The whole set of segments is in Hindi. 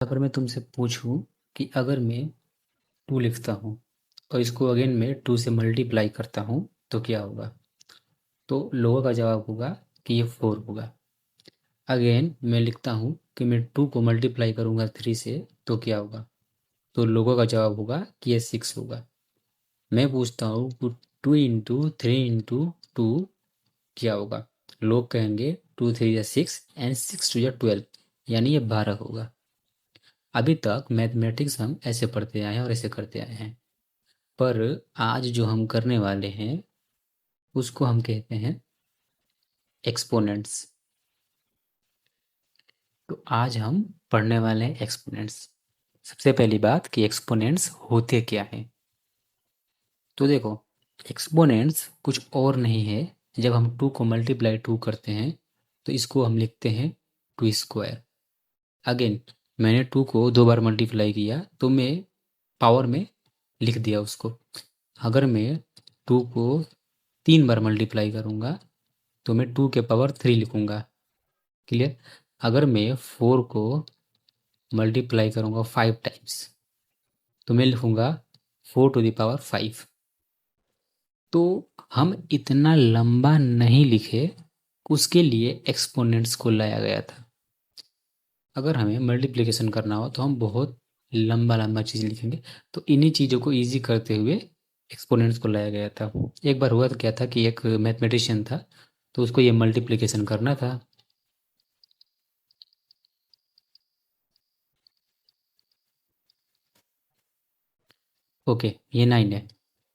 अगर मैं तुमसे पूछूं कि अगर मैं 2 लिखता हूँ और इसको अगेन मैं 2 से मल्टीप्लाई करता हूँ तो क्या होगा? तो लोगों का जवाब होगा कि ये 4 होगा। अगेन मैं लिखता हूँ कि मैं 2 को मल्टीप्लाई करूँगा 3 से तो क्या होगा? तो लोगों का जवाब होगा कि ये 6 होगा। मैं पूछता हूँ 2 इंटू 3 इंटू 2 क्या होगा? लोग कहेंगे 2 3 या 6 एंड 6 2 या 12 यानी ये 12 होगा। अभी तक मैथमेटिक्स हम ऐसे पढ़ते आए हैं और ऐसे करते आए हैं, पर आज जो हम करने वाले हैं उसको हम कहते हैं एक्सपोनेंट्स। तो आज हम पढ़ने वाले हैं एक्सपोनेंट्स। सबसे पहली बात कि एक्सपोनेंट्स होते क्या हैं। तो देखो, एक्सपोनेंट्स कुछ और नहीं है। जब हम 2 को मल्टीप्लाई 2 करते हैं तो इसको हम लिखते हैं 2 स्क्वायर। अगेन मैंने 2 को 2 बार मल्टीप्लाई किया तो मैं पावर में लिख दिया उसको। अगर मैं 2 को 3 बार मल्टीप्लाई करूँगा तो मैं 2 के पावर 3 लिखूँगा। क्लियर? अगर मैं 4 को मल्टीप्लाई करूँगा 5 टाइम्स तो मैं लिखूँगा 4 टू द पावर 5। तो हम इतना लंबा नहीं लिखे, उसके लिए एक्सपोनेंट्स को लाया गया था। अगर हमें मल्टीप्लिकेशन करना हो तो हम बहुत लंबा लंबा चीज़ लिखेंगे, तो इन्हीं चीज़ों को ईजी करते हुए एक्सपोनेंट्स को लाया गया था। एक बार हुआ तो क्या था कि एक मैथमेटिशियन था, तो उसको ये मल्टीप्लिकेशन करना था। ओके, ये 9 है,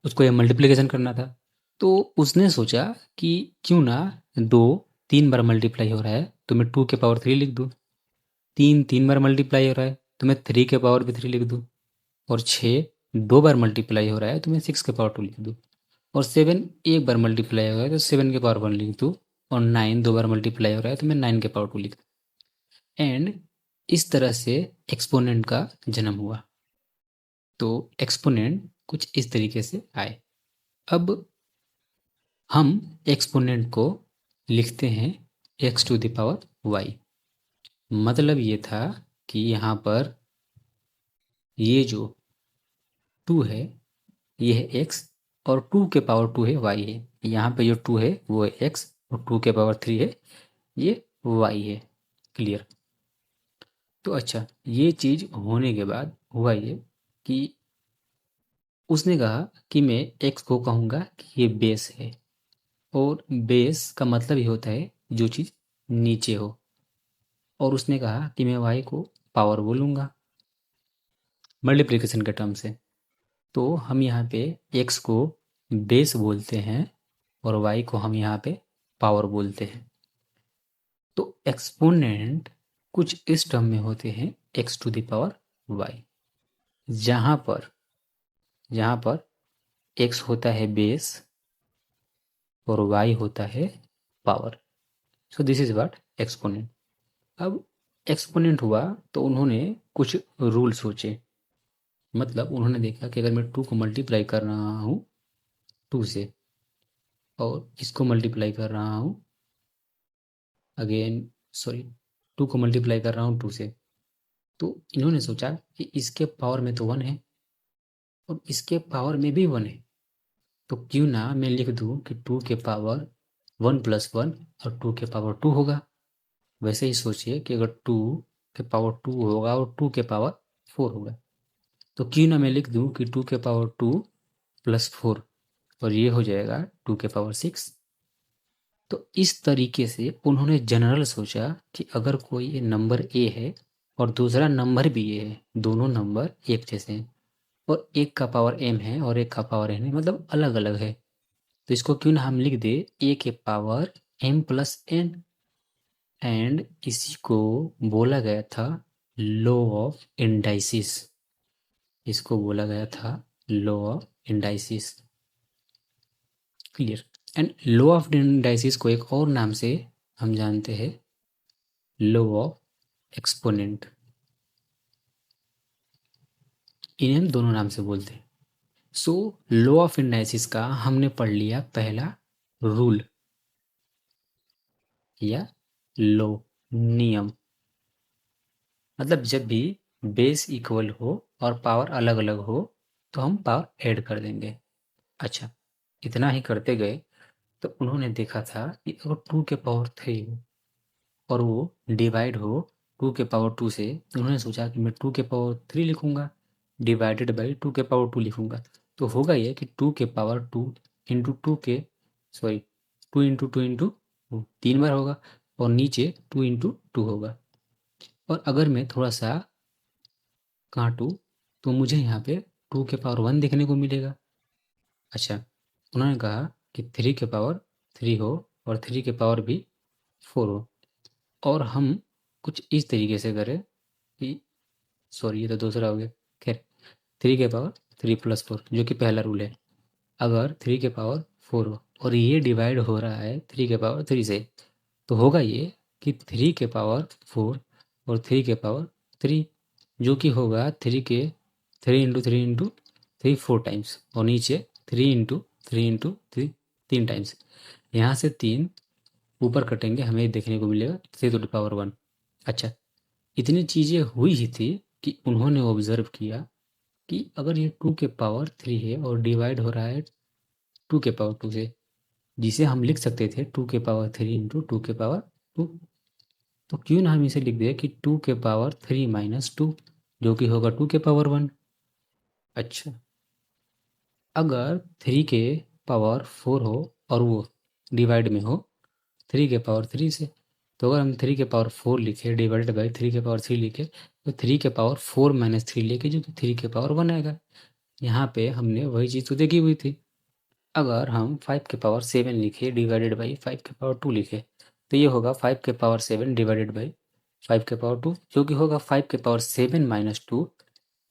उसको ये मल्टीप्लिकेशन करना था। तो उसने सोचा कि क्यों ना 2 3 बार मल्टीप्लाई हो रहा है तो मैं 2 के पावर 3 लिख दूँ। 3 3 बार मल्टीप्लाई हो रहा है तो मैं 3 के पावर भी 3 लिख दूँ। और 6 2 बार मल्टीप्लाई हो रहा है तो मैं 6 के पावर 2 लिख दूँ। और 7 एक बार मल्टीप्लाई हो रहा है तो 7 के पावर 1 लिख दूँ। और 9 2 बार मल्टीप्लाई हो रहा है तो मैं 9 के पावर 2 लिख दूँ। एंड इस तरह से एक्सपोनेंट का जन्म हुआ। तो एक्सपोनेंट कुछ इस तरीके से आए। अब हम एक्सपोनेंट को लिखते हैं x to the power y। मतलब ये था कि यहाँ पर ये जो 2 है ये है x और 2 के पावर 2 है y है। यहाँ पे जो 2 है वो है x और 2 के पावर 3 है ये y है। क्लियर? तो अच्छा, ये चीज़ होने के बाद हुआ ये कि उसने कहा कि मैं x को कहूँगा कि ये बेस है। और बेस का मतलब ये होता है जो चीज़ नीचे हो। और उसने कहा कि मैं y को पावर बोलूँगा मल्टीप्लिकेशन के टर्म से। तो हम यहाँ पे x को बेस बोलते हैं और y को हम यहाँ पे पावर बोलते हैं। तो एक्सपोनेंट कुछ इस टर्म में होते हैं x to the power y। जहाँ पर x होता है बेस और y होता है power. So this is what exponent. अब एक्सपोनेंट हुआ तो उन्होंने कुछ रूल सोचे। मतलब उन्होंने देखा कि अगर मैं 2 को मल्टीप्लाई कर रहा हूँ 2 से और इसको मल्टीप्लाई कर रहा हूँ अगेन सॉरी 2 को मल्टीप्लाई कर रहा हूँ 2 से, तो इन्होंने सोचा कि इसके पावर में तो 1 है और इसके पावर में भी 1 है, तो क्यों ना मैं लिख दूँ कि 2 के पावर 1 प्लस 1 और 2 के पावर 2 होगा। वैसे ही सोचिए कि अगर 2 के पावर 2 होगा और 2 के पावर 4 होगा, तो क्यों ना मैं लिख दूँ कि 2 के पावर 2 प्लस 4 और ये हो जाएगा 2 के पावर 6। तो इस तरीके से उन्होंने जनरल सोचा कि अगर कोई नंबर ए है और दूसरा नंबर भी ए है, दोनों नंबर एक जैसे हैं और एक का पावर m है और एक का पावर n है, मतलब अलग अलग है, तो इसको क्यों ना हम लिख दे a के power m plus n। And इसी को बोला गया था लॉ ऑफ इंडाइसिस। इसको बोला गया था law of indices. Clear? And law of indices को एक और नाम से हम जानते हैं लॉ ऑफ एक्सपोनेंट। इन्हें हम दोनों नाम से बोलते हैं। सो लॉ ऑफ इंडाइसिस का हमने पढ़ लिया पहला रूल या लॉ, नियम। मतलब जब भी बेस इक्वल हो और पावर अलग अलग हो तो हम पावर ऐड कर देंगे। अच्छा, इतना ही करते गए तो उन्होंने देखा था कि अगर 2 के पावर 3 हो और वो डिवाइड हो 2 के पावर 2 से, तो उन्होंने सोचा कि मैं 2 के पावर 3 लिखूंगा डिवाइडेड बाई 2 के पावर 2 लिखूंगा। तो होगा ये कि 2 के पावर 2 इंटू 2 के सॉरी 2 इंटू 2 इंटू 3 बार होगा और नीचे 2 इंटू 2 होगा। और अगर मैं थोड़ा सा काटूँ तो मुझे यहाँ पे 2 के पावर 1 देखने को मिलेगा। अच्छा, उन्होंने कहा कि 3 के पावर 3 हो और 3 के पावर भी 4 हो और हम कुछ इस तरीके से करें कि सॉरी ये तो दूसरा हो गया। खैर 3 के पावर 3 प्लस 4 जो कि पहला रूल है। अगर 3 के पावर 4 हो और ये डिवाइड हो रहा है 3 के पावर 3 से, तो होगा ये कि 3 के पावर 4 और 3 के पावर 3 जो कि होगा 3 के 3 इंटू 3 इंटू 3 4 टाइम्स और नीचे 3 इंटू 3 इंटू 3 3 टाइम्स। यहाँ से 3 ऊपर कटेंगे हमें देखने को मिलेगा 3 टू द पावर 1। अच्छा, इतनी चीज़ें हुई ही थी कि उन्होंने ऑब्जर्व किया कि अगर ये 2 के पावर 3 है और डिवाइड हो रहा है 2 के पावर 2 से, जिसे हम लिख सकते थे 2 के पावर 3 इंटू 2 के पावर 2, तो क्यों ना हम इसे लिख दें कि 2 के पावर 3 माइनस 2 जो कि होगा 2 के पावर 1। अच्छा, अगर 3 के पावर 4 हो और वो डिवाइड में हो 3 के पावर 3 से, तो अगर हम 3 के पावर 4 लिखे डिवाइडेड बाई 3 के पावर 3 लिखे तो 3 के पावर 4 माइनस 3 लेके जो कि 3 के पावर 1 आएगा। यहाँ पे हमने वही चीज़ तो देखी हुई थी। अगर हम 5 के पावर 7 लिखे डिवाइडेड बाई 5 के पावर 2 लिखे तो ये होगा 5 के पावर 7 डिवाइडेड बाई 5 के पावर 2 जो कि होगा 5 के पावर 7 माइनस 2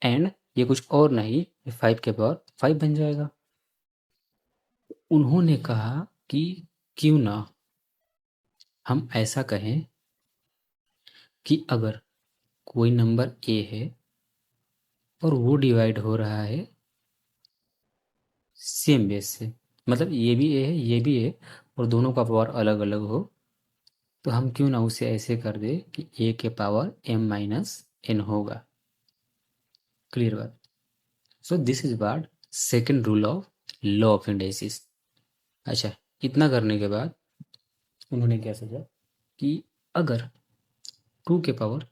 एंड ये कुछ और नहीं, ये 5 के पावर 5 बन जाएगा। उन्होंने कहा कि क्यों ना हम ऐसा कहें कि अगर कोई नंबर ए है और वो डिवाइड हो रहा है सेम बेस से, मतलब ये भी ए है ये भी ए और दोनों का पावर अलग अलग हो, तो हम क्यों ना उसे ऐसे कर दे कि ए के पावर m माइनस एन होगा। क्लियर बात। सो this is what second rule of law of indices. अच्छा, इतना करने के बाद उन्होंने क्या सोचा कि अगर 2 के पावर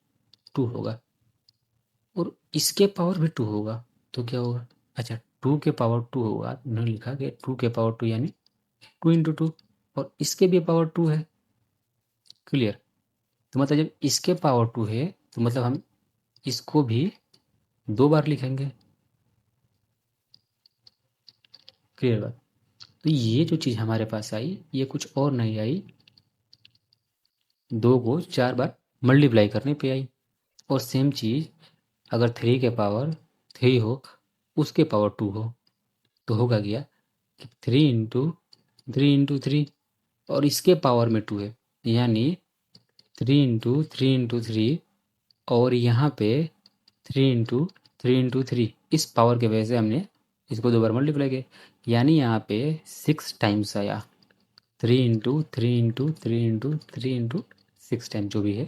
2 होगा और इसके पावर भी 2 होगा तो क्या होगा। अच्छा, 2 के पावर 2 होगा, उन्होंने लिखा कि 2 के पावर 2 यानी 2 इंटू 2 और इसके भी पावर 2 है। क्लियर। तो मतलब जब इसके पावर 2 है तो मतलब हम इसको भी 2 बार लिखेंगे। क्लियर बात। तो ये जो चीज़ हमारे पास आई ये कुछ और नहीं आई, 2 को 4 बार मल्टीप्लाई करने पे आई। और सेम चीज़ अगर 3 के पावर 3 हो उसके पावर 2 हो तो होगा क्या कि 3 इंटू 3 और इसके पावर में 2 है यानी 3 इंटू 3 और यहाँ पे 3 इंटू 3 इस पावर के वजह से हमने इसको 2 बार मल्टीप्लाई किया यानी यहाँ पे 6 टाइम्स आया। 3 इंटू 6 टाइम जो भी है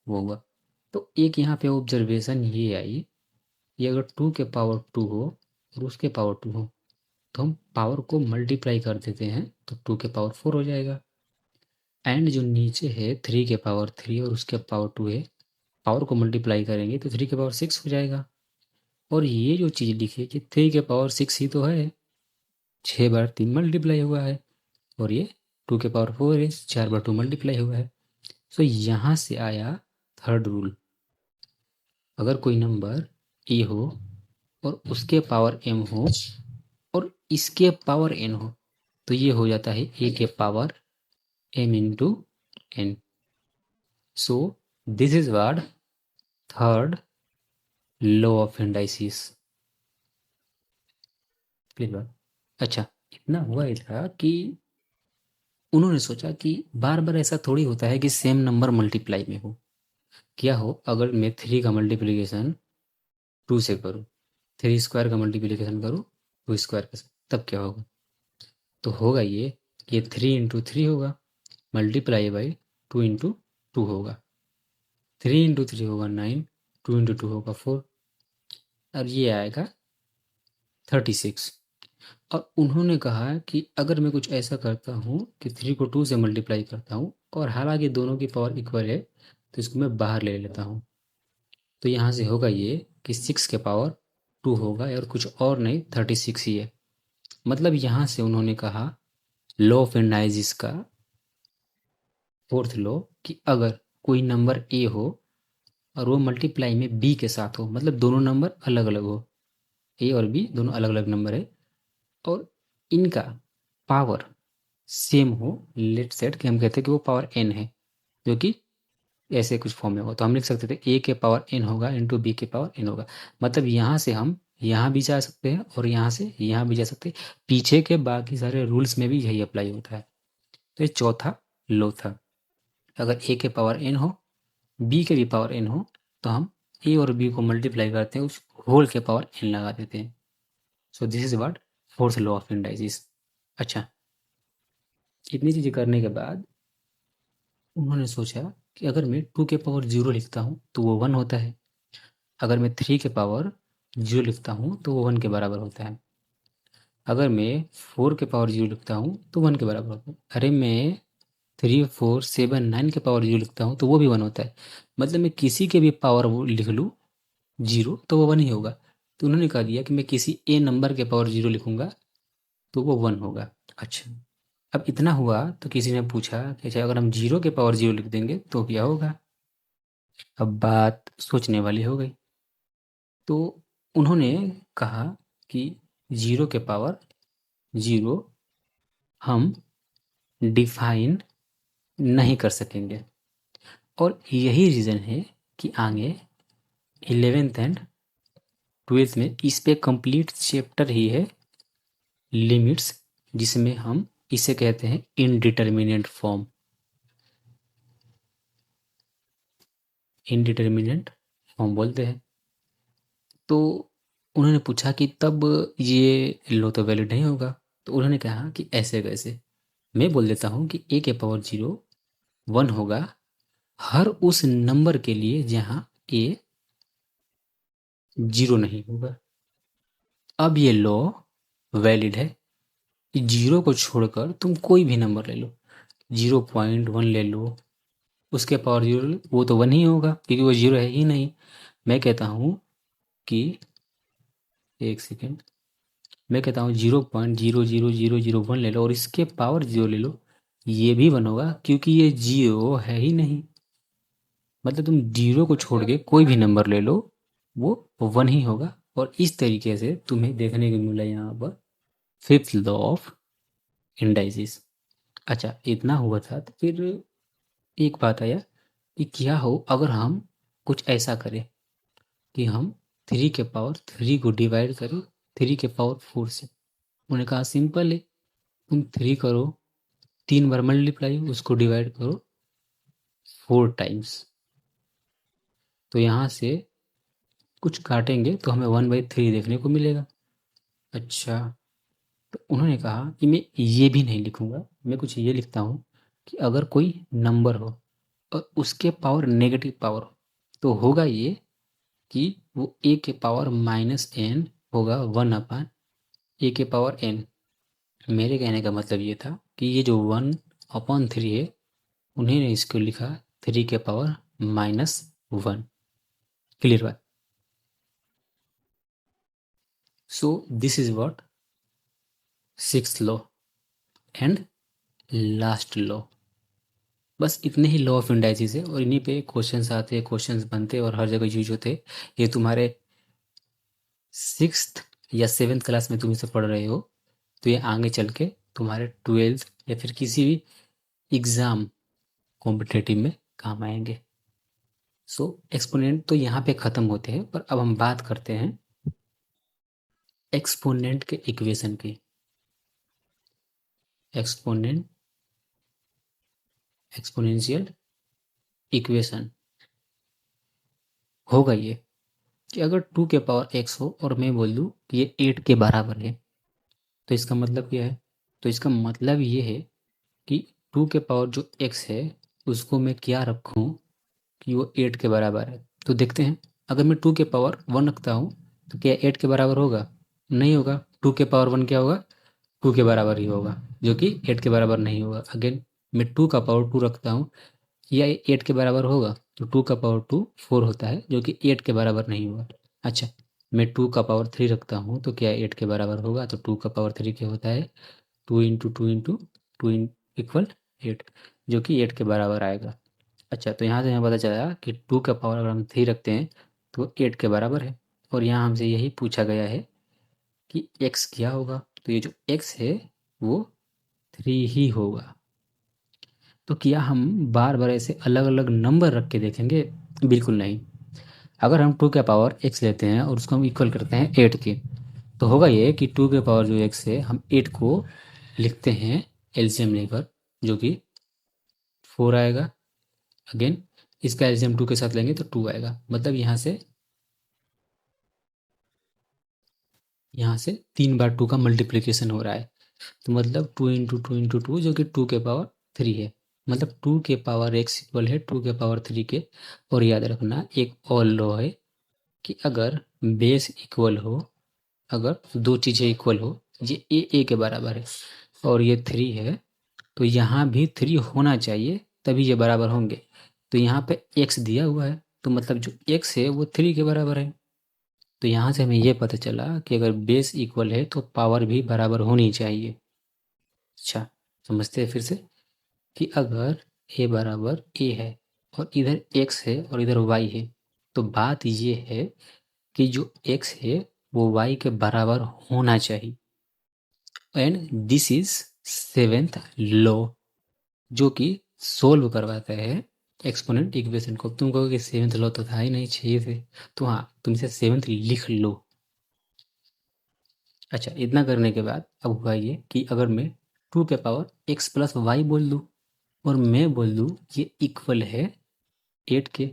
वो होगा। तो एक यहाँ पे ऑब्जर्वेशन ये आई कि अगर 2 के पावर 2 हो और उसके पावर 2 हो तो हम पावर को मल्टीप्लाई कर देते हैं तो 2 के पावर 4 हो जाएगा। एंड जो नीचे है 3 के पावर 3 और उसके पावर 2 है, पावर को मल्टीप्लाई करेंगे तो 3 के पावर 6 हो जाएगा। और ये जो चीज़ लिखी है कि 3 के पावर 6 ही तो है, 6 बार 3 मल्टीप्लाई हुआ है और ये 2 के पावर 4 है, 4 बार 2 मल्टीप्लाई हुआ है। सो यहाँ से आया थर्ड रूल। अगर कोई नंबर ए हो और उसके पावर m हो और इसके पावर n हो तो ये हो जाता है a के power m into n. So this is what third law of indices. Clear बात। अच्छा, इतना हुआ ही था कि उन्होंने सोचा कि बार बार ऐसा थोड़ी होता है कि सेम नंबर मल्टीप्लाई में हो। क्या हो अगर मैं 3 का मल्टीप्लिकेशन 2 से करूँ, 3 स्क्वायर का मल्टीप्लिकेशन करूँ 2 स्क्वायर का, तब क्या होगा। तो होगा ये 3 इंटू 3 होगा मल्टीप्लाई बाई 2 इंटू 2 होगा। 3 इंटू 3 होगा 9 2 इंटू 2 होगा 4 और ये आएगा 36। और उन्होंने कहा कि अगर मैं कुछ ऐसा करता हूँ कि 3 को 2 से मल्टीप्लाई करता हूँ और हालांकि दोनों की पावर इक्वल है तो इसको मैं बाहर ले लेता हूँ, तो यहाँ से होगा ये कि 6 के पावर 2 होगा और कुछ और नहीं 36 ही है। मतलब यहाँ से उन्होंने कहा लॉ ऑफ एंडाइजिस का फोर्थ लॉ कि अगर कोई नंबर ए हो और वो मल्टीप्लाई में बी के साथ हो, मतलब दोनों नंबर अलग अलग हो, ए और बी दोनों अलग अलग नंबर है और इनका पावर सेम हो, लेट सेट कि हम कहते हैं कि वो पावर एन है, जो कि ऐसे कुछ फॉर्म में हो, तो हम लिख सकते थे ए के पावर एन होगा इंटू बी के पावर एन होगा। मतलब यहाँ से हम यहाँ भी जा सकते हैं और यहाँ से यहाँ भी जा सकते हैं। पीछे के बाकी सारे रूल्स में भी यही अप्लाई होता है। तो ये चौथा लो था। अगर ए के पावर एन हो, बी के भी पावर एन हो, तो हम ए और बी को मल्टीप्लाई करते हैं, उस होल के पावर एन लगा देते हैं। सो this is what fourth law of indices. अच्छा, इतनी चीज़ें करने के बाद उन्होंने सोचा कि अगर मैं 2 के पावर 0 लिखता हूँ तो वो 1 होता है, अगर मैं 3 के पावर 0 लिखता हूँ तो वो 1 के बराबर होता है, अगर मैं 4 के पावर 0 लिखता हूँ तो 1 के बराबर होता है, अरे मैं 3 4 7 9 के पावर 0 लिखता हूँ तो वो भी 1 होता है। मतलब मैं किसी के भी पावर वो लिख लूँ 0 तो वो 1 ही होगा। तो उन्होंने कहा दिया कि मैं किसी ए नंबर के पावर 0 लिखूंगा तो वो 1 होगा। अच्छा, अब इतना हुआ तो किसी ने पूछा कि अच्छा अगर हम 0 के पावर 0 लिख देंगे तो क्या होगा। अब बात सोचने वाली हो गई। तो उन्होंने कहा कि 0 के पावर 0 हम डिफाइन नहीं कर सकेंगे और यही रीज़न है कि आगे 11th एंड 12th में इस पे कंप्लीट चैप्टर ही है लिमिट्स, जिसमें हम इसे कहते हैं इनडिटर्मिनेट फॉर्म, इनडिटर्मिनेट फॉर्म बोलते हैं। तो उन्होंने पूछा कि तब ये लो तो वैलिड नहीं होगा। तो उन्होंने कहा कि ऐसे कैसे। मैं बोल देता हूँ कि ए के पावर 0 1 होगा हर उस नंबर के लिए जहाँ ए 0 नहीं होगा। अब ये लॉ वैलिड है कि 0 को छोड़कर तुम कोई भी नंबर ले लो, 0.1 ले लो, उसके पावर 0 वो तो 1 ही होगा क्योंकि वो 0 है ही नहीं। मैं कहता हूँ कि एक सेकेंड, मैं कहता हूँ 0.00001 ले लो और इसके पावर 0 ले लो, ये भी 1 होगा क्योंकि ये 0 है ही नहीं। मतलब तुम 0 को छोड़ के कोई भी नंबर ले लो वो 1 ही होगा। और इस तरीके से तुम्हें देखने को मिला यहाँ पर फिफ्थ लॉ ऑफ इंडाइसिस। अच्छा, इतना हुआ था तो फिर एक बात आया कि क्या हो अगर हम कुछ ऐसा करें कि हम 3 के पावर 3 को डिवाइड करें 3 के पावर 4 से। उन्होंने कहा सिंपल है, तुम 3 करो 3 बार मल्टीप्लाई, उसको डिवाइड करो 4 टाइम्स, तो यहाँ से कुछ काटेंगे तो हमें 1/3 देखने को मिलेगा। अच्छा, तो उन्होंने कहा कि मैं ये भी नहीं लिखूंगा, मैं कुछ ये लिखता हूँ कि अगर कोई नंबर हो और उसके पावर नेगेटिव पावर हो तो होगा ये कि वो ए के पावर -n होगा 1/a⁴n। मेरे कहने का मतलब ये था कि ये जो 1/3 है उन्होंने इसको लिखा 3 के पावर -1। क्लियर बात। सो this is what sixth law and last law. बस इतने ही लॉ ऑफ इंडाइसिस है और इन्हीं पे क्वेश्चंस आते हैं, क्वेश्चंस बनते हैं और हर जगह यूज होते हैं। ये तुम्हारे 6th या 7th क्लास में तुम इसे पढ़ रहे हो तो ये आगे चल के तुम्हारे 12th या फिर किसी भी एग्ज़ाम कॉम्पिटेटिव में काम आएंगे। सो एक्सपोनेंट तो यहाँ पे ख़त्म होते हैं, पर अब हम बात करते हैं एक्सपोनेंट के इक्वेशन की। एक्सपोनेंट एक्सपोनेंशियल इक्वेशन होगा ये कि अगर 2 के पावर x हो और मैं बोल दूँ कि ये 8 के बराबर है तो इसका मतलब क्या है। तो इसका मतलब ये है कि 2 के पावर जो x है उसको मैं क्या रखूँ कि वो 8 के बराबर है। तो देखते हैं अगर मैं 2 के पावर 1 रखता हूँ तो क्या 8 के बराबर होगा? नहीं होगा। 2 के पावर 1 क्या होगा? 2 के बराबर ही होगा, जो कि 8 के बराबर नहीं होगा। अगेन मैं 2 का पावर 2 रखता हूँ, या 8 के बराबर होगा? तो 2 का पावर 2 4 होता है, जो कि 8 के बराबर नहीं होगा। अच्छा, मैं 2 का पावर 3 रखता हूँ तो क्या 8 के बराबर होगा? तो 2 का पावर 3 क्या होता है? 2 इंटू 2 इंटू 2 इक्वल 8, जो कि 8 के बराबर आएगा। अच्छा, तो यहाँ से हमें पता चला कि 2 का पावर अगर हम 3 रखते हैं तो 8 के बराबर है। और यहाँ हमसे यही पूछा गया है कि x क्या होगा? तो ये जो x है वो 3 ही होगा। तो क्या हम बार बार ऐसे अलग अलग नंबर रख के देखेंगे? बिल्कुल नहीं। अगर हम 2 के पावर x लेते हैं और उसको हम इक्वल करते हैं 8 के, तो होगा ये कि 2 के पावर जो x है, हम 8 को लिखते हैं एलसीएम लेकर, जो कि 4 आएगा। अगेन इसका एलसीएम 2 के साथ लेंगे तो 2 आएगा। मतलब यहाँ से 3 बार 2 का मल्टीप्लिकेशन हो रहा है। तो मतलब 2 इंटू 2 इंटू 2, जो कि 2 के पावर 3 है। मतलब 2 के पावर x इक्वल है 2 के पावर 3 के। और याद रखना एक और लॉ है कि अगर बेस इक्वल हो, अगर दो चीज़ें इक्वल हो, ये ए के बराबर है और ये 3 है, तो यहाँ भी 3 होना चाहिए, तभी ये बराबर होंगे। तो यहाँ पे x दिया हुआ है, तो मतलब जो x है वो 3 के बराबर है। तो यहाँ से हमें ये पता चला कि अगर बेस इक्वल है तो पावर भी बराबर होनी चाहिए। अच्छा, समझते हैं फिर से कि अगर a बराबर a है और इधर x है और इधर y है, तो बात ये है कि जो x है वो y के बराबर होना चाहिए। And this is seventh law, जो कि सोल्व करवाता है एक्सपोनेंट इक्वेशन को। तुम कहोगे सेवेंथ लॉ तो था ही नहीं, चाहिए थे। तो हाँ, तुम इसे सेवेंथ लिख लो। अच्छा, इतना करने के बाद अब हुआ ये कि अगर मैं 2 के पावर x प्लस वाई बोल दूँ और मैं बोल दूँ ये इक्वल है 8 के,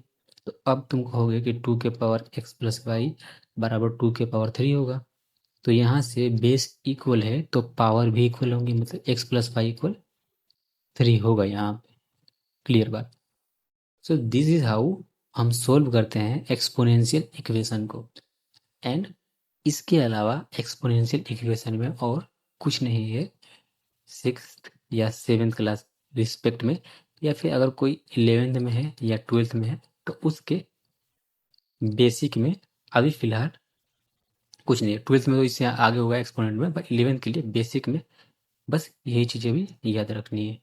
तो अब तुम कहोगे कि 2 के पावर x प्लस वाई बराबर 2 के पावर 3 होगा। तो यहाँ से बेस इक्वल है तो पावर भी इक्वल होंगी, मतलब x प्लस वाई इक्वल 3 होगा यहाँ पे। क्लियर बात? सो दिस इज हाउ हम सोल्व करते हैं एक्सपोनेंशियल इक्वेशन को। एंड इसके अलावा एक्सपोनेंशियल इक्वेशन में और कुछ नहीं है। 6th या 7th क्लास रिस्पेक्ट में, या फिर अगर कोई 11th में है या 12th में है तो उसके बेसिक में अभी फिलहाल कुछ नहीं है। 12th में तो इससे आगे होगा एक्सपोनेंट में, बट 11th के लिए बेसिक में बस यही चीज़ें भी याद रखनी है।